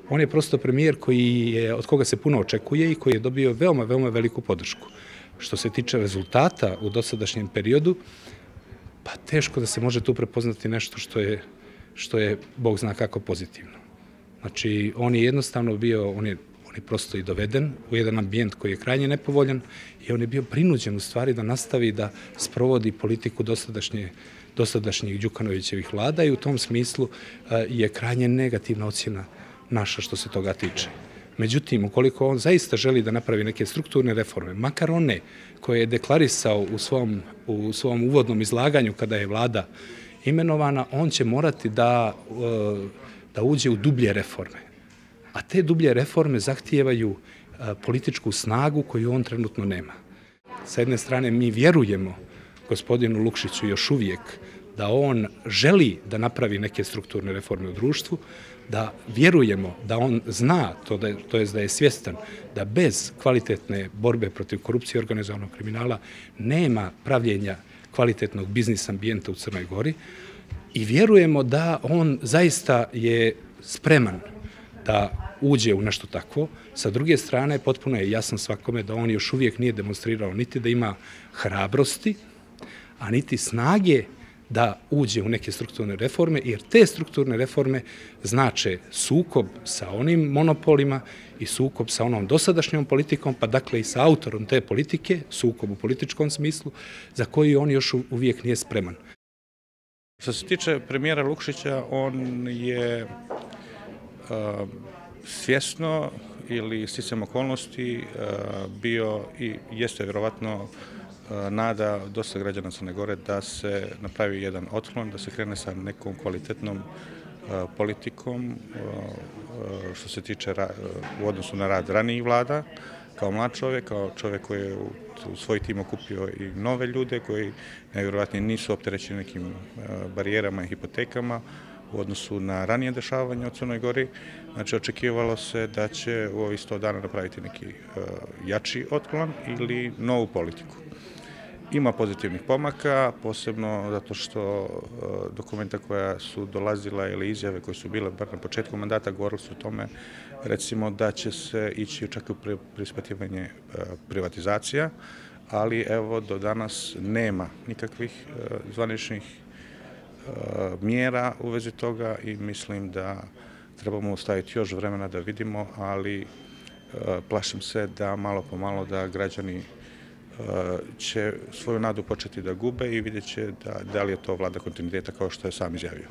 On je prosto premijer od koga se puno očekuje i koji je dobio veoma, veoma veliku podršku. Što se tiče rezultata u dosadašnjem periodu, pa teško da se može tu prepoznati nešto što je Bog zna kako pozitivno. Znači, on je jednostavno bio, on je prosto i doveden u jedan ambijent koji je krajnje nepovoljan i on je bio prinuđen u stvari da nastavi da sprovodi politiku dosadašnjih Đukanovićevih vlada i u tom smislu je krajnje negativna ocjena naša što se toga tiče. Međutim, ukoliko on zaista želi da napravi neke strukturne reforme, makar one koje je deklarisao u svom uvodnom izlaganju kada je vlada imenovana, on će morati da uđe u dublje reforme. A te dublje reforme zahtijevaju političku snagu koju on trenutno nema. Sa jedne strane, mi vjerujemo gospodinu Lukšiću još uvijek da on želi da napravi neke strukturne reforme u društvu, da vjerujemo da on zna, to jest da je svjestan, da bez kvalitetne borbe protiv korupcije i organizovanog kriminala nema pravljenja kvalitetnog biznis ambijenta u Crnoj Gori i vjerujemo da on zaista je spreman da uđe u nešto takvo. Sa druge strane, potpuno je jasno svakome da on još uvijek nije demonstrirao niti da ima hrabrosti, a niti snage da uđe u neke strukturne reforme, jer te strukturne reforme znače sukob sa onim monopolima i sukob sa onom dosadašnjom politikom, pa dakle i sa autorom te politike, sukob u političkom smislu, za koji on još uvijek nije spreman. Što se tiče premijera Lukšića, on je svjesno ili sticajem okolnosti bio i jeste vjerovatno nada dosta građana Crne Gore da se napravi jedan otklon, da se krene sa nekom kvalitetnom politikom što se tiče u odnosu na rad ranijih vlada, kao mlad čovjek, kao čovjek koji je u svoj tim okupio i nove ljude koji najvjerovatnije nisu opterećeni nekim barijerama i hipotekama u odnosu na ranije dešavanje u Crnoj Gori. Znači, očekivalo se da će u ovih 100 dana napraviti neki jači otklon ili novu politiku. Ima pozitivnih pomaka, posebno zato što dokumenta koja su dolazila ili izjave koje su bile bar na početku mandata govorili su o tome, recimo da će se ići čak u preispitivanje privatizacija, ali evo do danas nema nikakvih zvaničnih mjera u vezi toga i mislim da trebamo ostaviti još vremena da vidimo, ali plašim se da malo po malo da građani će svoju nadu početi da gube i vidjet će da li je to vlada kontinuiteta kao što je sam izjavio.